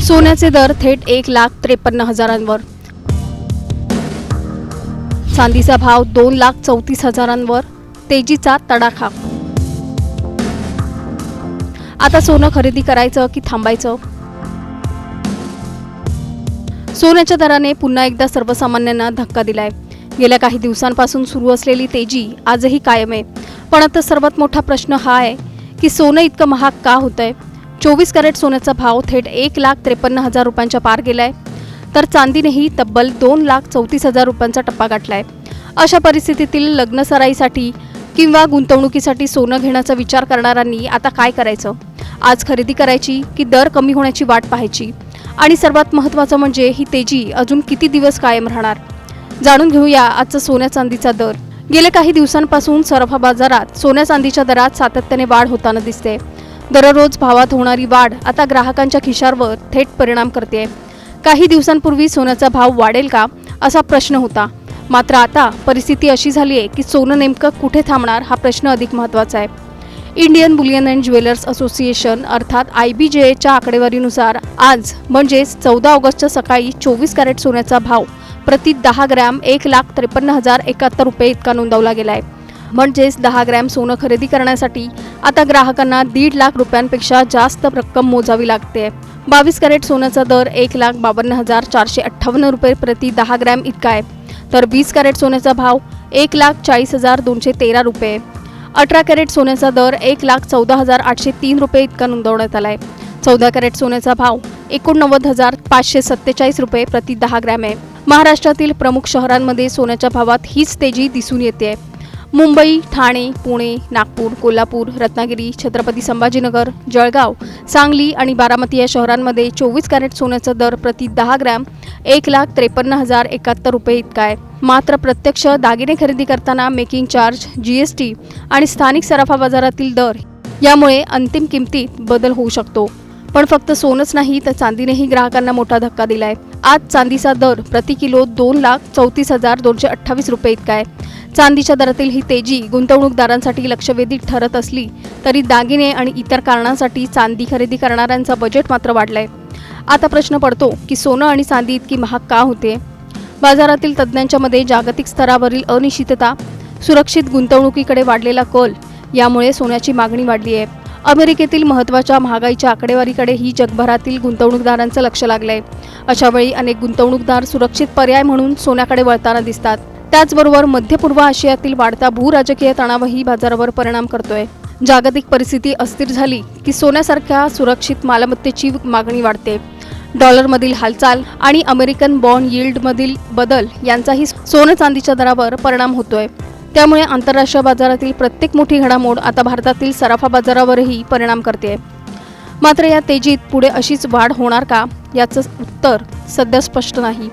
सोन्याचे दर थेट 1,53,000वर. चांदीचा भाव 2,34,000वर. तेजीचा तडाखा. आता सोनं खरेदी करायचं की थांबायचं? सोन्याच्या दराने पुन्हा एकदा सर्वसामान्यांना धक्का दिलाय. गेल्या काही दिवसांपासून सुरू असलेली तेजी आजही कायम आहे. पण आता सर्वात मोठा प्रश्न हा आहे की सोनं इतकं महाग का होतंय? 24 कॅरेट सोन्याचा भाव थेट 1,53,000 रुपयांच्या पार गेलाय, तर चांदीनेही तब्बल 2,34,000 रुपयांचा टप्पा गाठलाय. अशा परिस्थितीतील लग्नसराईसाठी किंवा गुंतवणुकीसाठी सोनं घेण्याचा विचार करणाऱ्यांनी आता काय करायचं? आज खरेदी करायची की दर कमी होण्याची वाट पाहायची? आणि सर्वात महत्त्वाचं म्हणजे ही तेजी अजून किती दिवस कायम राहणार? जाणून घेऊया आजचा सोन्या चांदीचा दर. गेल्या काही दिवसांपासून सराफा बाजारात सोन्या चांदीच्या दरात सातत्याने वाढ होताना दिसते. दररोज भावात होणारी वाढ आता ग्राहकांच्या खिशावर थेट परिणाम करते. काही दिवसांपूर्वी सोन्याचा भाव वाढेल का असा प्रश्न होता. मात्र आता परिस्थिती अशी झाली आहे की सोनं नेमकं कुठे थांबणार हा प्रश्न अधिक महत्त्वाचा आहे. Indian Boolean and jewellers association अर्थात IBJच्या आकडेवारीनुसार आज म्हणजेच 14 ऑगस्टच्या सकाळी 24 कॅरेट सोन्याचा भाव प्रति 10 ग्रॅम 1,53,071 रुपये इतका नोंदवला गेलाय. म्हणजेच 10 ग्रॅम सोनं खरेदी करण्यासाठी आता ग्राहकांना 1.5 लाख रुपयांपेक्षा जास्त रक्कम मोजावी लागते. 22 कॅरेट सोन्याचा दर 1,52,458 रुपये प्रति 10 ग्रॅम इतका आहे, तर 20 कॅरेट सोन्याचा भाव 1,40,213 रुपये. 18 कॅरेट सोन्याचा दर 1,14,803 रुपये इतका नोंदवण्यात आलाय. 14 कॅरेट सोन्याचा भाव 89,547 रुपये प्रति 10 ग्रॅम आहे. महाराष्ट्रातील प्रमुख शहरांमध्ये सोन्याच्या भावात हीच तेजी दिसून येते. मुंबई, ठाणे, पुणे, नागपूर, कोल्हापूर, रत्नागिरी, छत्रपती संभाजीनगर, जळगाव, सांगली आणि बारामती या शहरांमध्ये 24 कॅरेट सोन्याचा दर प्रति 10 ग्रॅम 1,53,071 रुपये इतका आहे. मात्र प्रत्यक्ष दागिने खरेदी करताना मेकिंग चार्ज, GST आणि स्थानिक सराफा बाजारातील दर यामुळे अंतिम किमतीत बदल होऊ शकतो. पण फक्त सोनंच नाही तर चांदीनेही ग्राहकांना मोठा धक्का दिलाय. आज चांदीचा दर प्रति किलो 2,34,228 रुपये इतका आहे. चांदीच्या दरातील ही तेजी गुंतवणूकदारांसाठी लक्षवेधी ठरत असली तरी दागिने आणि इतर कारणांसाठी चांदी खरेदी करणाऱ्यांचा बजेट मात्र वाढलाय. आता प्रश्न पडतो की सोनं आणि चांदी इतकी महाग का होते? बाजारातील तज्ज्ञांच्या मते जागतिक स्तरावरील अनिश्चितता, सुरक्षित गुंतवणुकीकडे वाढलेला कल यामुळे सोन्याची मागणी वाढली आहे. अमेरिकेतील महत्त्वाच्या महागाईच्या आकडेवारीकडेही जगभरातील गुंतवणूकदारांचं लक्ष लागलंय. अशावेळी अनेक गुंतवणूकदार सुरक्षित पर्याय म्हणून सोन्याकडे वळताना दिसतात. त्याचबरोबर मध्य पूर्व आशियातील वाढता भूराजकीय तणावही बाजारावर परिणाम करतोय. जागतिक परिस्थिती अस्थिर झाली की सोन्यासारख्या सुरक्षित मालमत्तेची मागणी वाढते. डॉलरमधील हालचाल आणि अमेरिकन बॉन्ड यील्डमधील बदल यांचाही सोनं चांदीच्या दरावर परिणाम होतोय. त्यामुळे आंतरराष्ट्रीय बाजारातील प्रत्येक मोठी घडामोड आता भारतातील सराफा बाजारावरही परिणाम करते. मात्र या तेजीत पुढे अशीच वाढ होणार का याचं उत्तर सध्या स्पष्ट नाही.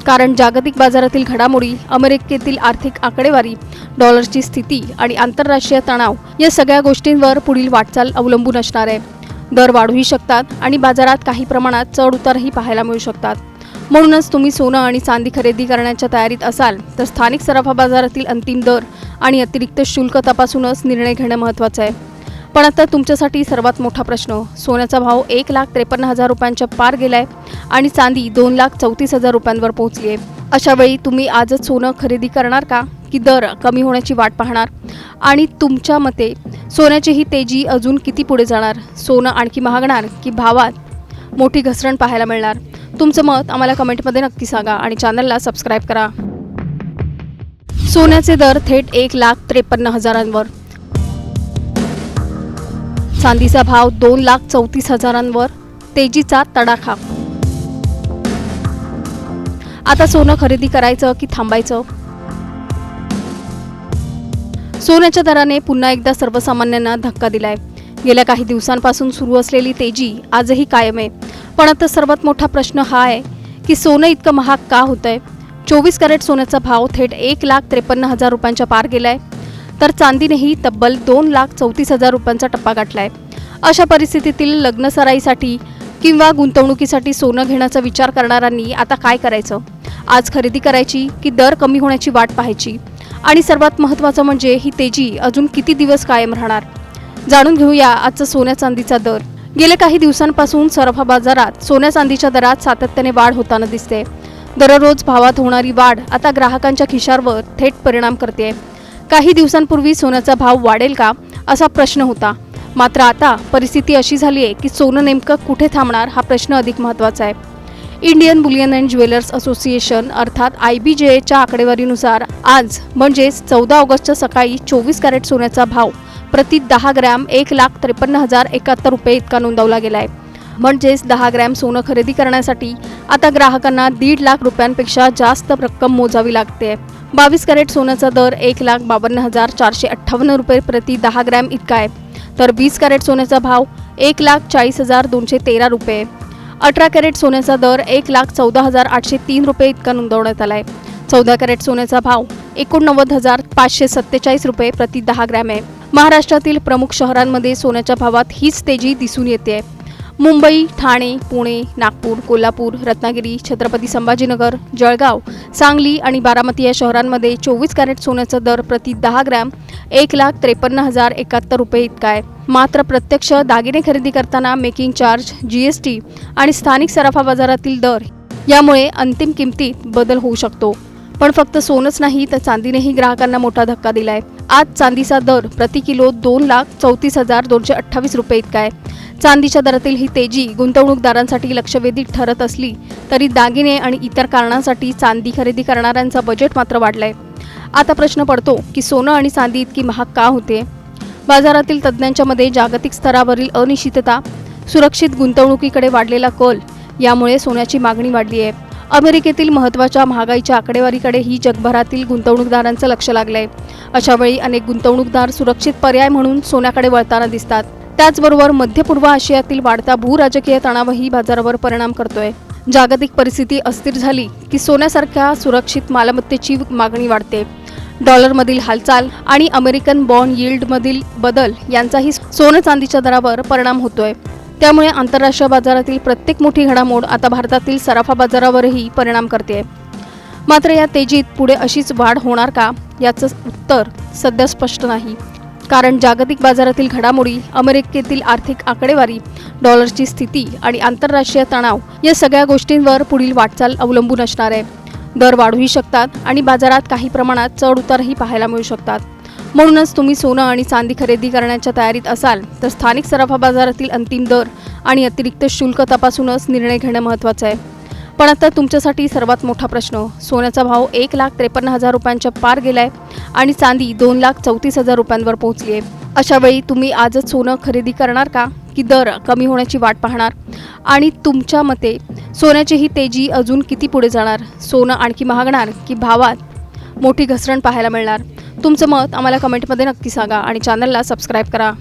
कारण जागतिक बाजारातील घडामोडी, अमेरिकेतील आर्थिक आकडेवारी, डॉलरची स्थिती आणि आंतरराष्ट्रीय तणाव या सगळ्या गोष्टींवर पुढील वाटचाल अवलंबून असणार आहे. दर वाढूही शकतात आणि बाजारात काही प्रमाणात चढ उतारही पाहायला मिळू शकतात. म्हणूनच तुम्ही सोनं आणि चांदी खरेदी करण्याच्या तयारीत असाल तर स्थानिक सराफा बाजारातील अंतिम दर आणि अतिरिक्त शुल्क तपासूनच निर्णय घेणं महत्त्वाचं आहे. पण आता तुमच्यासाठी सर्वात मोठा प्रश्न, सोन्याचा भाव 1,53,000 रुपयांच्या पार गेलाय आणि चांदी 2,34,000 रुपयांवर पोहोचली आहे. अशा वेळी तुम्ही आजच सोनं खरेदी करणार का की दर कमी होण्याची वाट पाहणार? आणि तुमच्या मते सोन्याची ही तेजी अजून किती पुढे जाणार? सोनं आणखी महागणार की भावात मोठी घसरण पाहायला मिळणार? तुमचं मत आम्हाला कमेंटमध्ये नक्की सांगा आणि चॅनलला सबस्क्राईब करा. सोन्याचे दर थेट 1,53,000वर. चांदीचा भाव 2,34,000वर. तेजीचा तडाखा. आता सोनं खरेदी करायचं की थांबायचं? सोन्याच्या दराने पुन्हा एकदा सर्वसामान्यांना धक्का दिलाय. गेल्या काही दिवसांपासून सुरू असलेली तेजी आजही कायम आहे. पण आता सर्वात मोठा प्रश्न हा आहे की सोनं इतकं महाग का होतंय? 24 कॅरेट सोन्याचा भाव थेट 1,53,000 रुपयांच्या पार गेलाय, तर चांदीनेही तब्बल 2,34,000 रुपयांचा टप्पा गाठलाय. अशा परिस्थितीतील लग्नसराईसाठी किंवा गुंतवणुकीसाठी सोनं घेण्याचा विचार करणाऱ्यांनी आता काय करायचं? आज खरेदी करायची की दर कमी होण्याची वाट पाहायची? आणि सर्वात महत्त्वाचं म्हणजे ही तेजी अजून किती दिवस कायम राहणार? जाणून घेऊया आजचा सोन्या चांदीचा दर. गेल्या काही दिवसांपासून सराफा बाजारात सोन्या चांदीच्या दरात सातत्याने वाढ होताना दिसते। दररोज भावात होणारी वाढ आता ग्राहकांच्या खिशावर थेट परिणाम करते। काही दिवसांपूर्वी सोन्याचा भाव वाढेल का असा प्रश्न होता, मात्र आता परिस्थिती अशी झाली आहे की सोनं नेमकं कुठे थांबणार हा प्रश्न अधिक महत्त्वाचा आहे। Indian Boolean and jewellers association अर्थात IBJच्या आकडेवारीनुसार आज म्हणजेच 14 ऑगस्टच्या सकाळी 24 कॅरेट सोन्याचा भाव प्रति 10 ग्रॅम 1,53,071 रुपये इतका नोंदवला गेला आहे। म्हणजेच 10 ग्रॅम सोनं खरेदी करण्यासाठी आता ग्राहकांना 1.5 लाख रुपयांपेक्षा जास्त रक्कम मोजावी लागते। 22 कॅरेट सोन्याचा दर 1,52,458 रुपये प्रति 10 ग्रॅम इतका आहे, तर 20 कॅरेट सोन्याचा भाव 1,40,213 रुपये। 18 कॅरेट सोन्याचा दर 1,14,803 रुपये इतका नोंदवण्यात आला आहे। 14 कॅरेट सोन्याचा भाव 89,547 रुपये प्रति 10 ग्रॅम आहे। महाराष्ट्रातील प्रमुख शहरांमध्ये सोन्याच्या भावात हीच तेजी दिसून येते। मुंबई, ठाणे, पुणे, नागपूर, कोल्हापूर, रत्नागिरी, छत्रपती संभाजीनगर, जळगाव, सांगली आणि बारामती या शहरांमध्ये 24 कॅरेट सोन्याचा दर प्रति 10 ग्रॅम 1,53,071 रुपये इतका आहे। मात्र प्रत्यक्ष दागिने खरेदी करताना मेकिंग चार्ज, GST आणि स्थानिक सराफा बाजारातील दर यामुळे अंतिम किमतीत बदल होऊ शकतो। पण फक्त सोनच नाही तर चांदीनेही ग्राहकांना मोठा धक्का दिलाय। आज चांदीचा दर प्रति किलो 2,34,228 रुपये इतका आहे। चांदीच्या दरातील ही तेजी गुंतवणूकदारांसाठी लक्षवेधी ठरत असली तरी दागिने आणि इतर कारणांसाठी चांदी खरेदी करणाऱ्यांचा बजेट मात्र वाढलाय। आता प्रश्न पडतो की सोनं आणि चांदी इतकी महाग का होते? बाजारातील तज्ज्ञांच्या मते जागतिक स्तरावरील अनिश्चितता, सुरक्षित गुंतवणुकीकडे वाढलेला कल यामुळे सोन्याची मागणी वाढली आहे। अमेरिकेतील महत्त्वाच्या महागाईच्या आकडेवारीकडेही जगभरातील गुंतवणूकदारांचं लक्ष लागलंय। अशावेळी अनेक गुंतवणूकदार सुरक्षित पर्याय म्हणून सोन्याकडे वळताना दिसतात। त्याचबरोबर मध्य पूर्व आशियातील वाढता भूराजकीय तणावही बाजारावर परिणाम करतोय। जागतिक परिस्थिती अस्थिर झाली की सोन्यासारख्या सुरक्षित मालमत्तेची मागणी वाढते। डॉलरमधील हालचाल आणि अमेरिकन बॉन्ड यील्डमधील बदल यांचाही सोनं चांदीच्या दरावर परिणाम होतोय। त्यामुळे आंतरराष्ट्रीय बाजारातील प्रत्येक मोठी घडामोड आता भारतातील सराफा बाजारावरही परिणाम करते। मात्र या तेजीत पुढे अशीच वाढ होणार का याचं उत्तर सध्या स्पष्ट नाही, कारण जागतिक बाजारातील घडामोडी, अमेरिकेतील आर्थिक आकडेवारी, डॉलरची स्थिती आणि आंतरराष्ट्रीय तणाव या सगळ्या गोष्टींवर पुढील वाटचाल अवलंबून असणार आहे। दर वाढूही शकतात आणि बाजारात काही प्रमाणात चढ उतारही पाहायला मिळू शकतात। म्हणूनच तुम्ही सोनं आणि चांदी खरेदी करण्याच्या तयारीत असाल तर स्थानिक सराफा बाजारातील अंतिम दर आणि अतिरिक्त शुल्क तपासूनच निर्णय घेणं महत्त्वाचं आहे। पण आता तुमच्यासाठी सर्वात मोठा प्रश्न, सोन्याचा भाव 1,53,000 रुपयांच्या पार गेलाय आणि चांदी 2,34,000 रुपयांवर पोहोचली आहे। अशा वेळी तुम्ही आजच सोनं खरेदी करणार का की दर कमी होण्याची वाट पाहणार? आणि तुमच्या मते सोन्याची ही तेजी अजून किती पुढे जाणार? सोनं आणखी महागणार की भावात मोठी घसरण पाहायला मिळणार? तुमचं मत आम्हाला कमेंटमध्ये नक्की सांगा आणि चॅनलला सबस्क्राईब करा।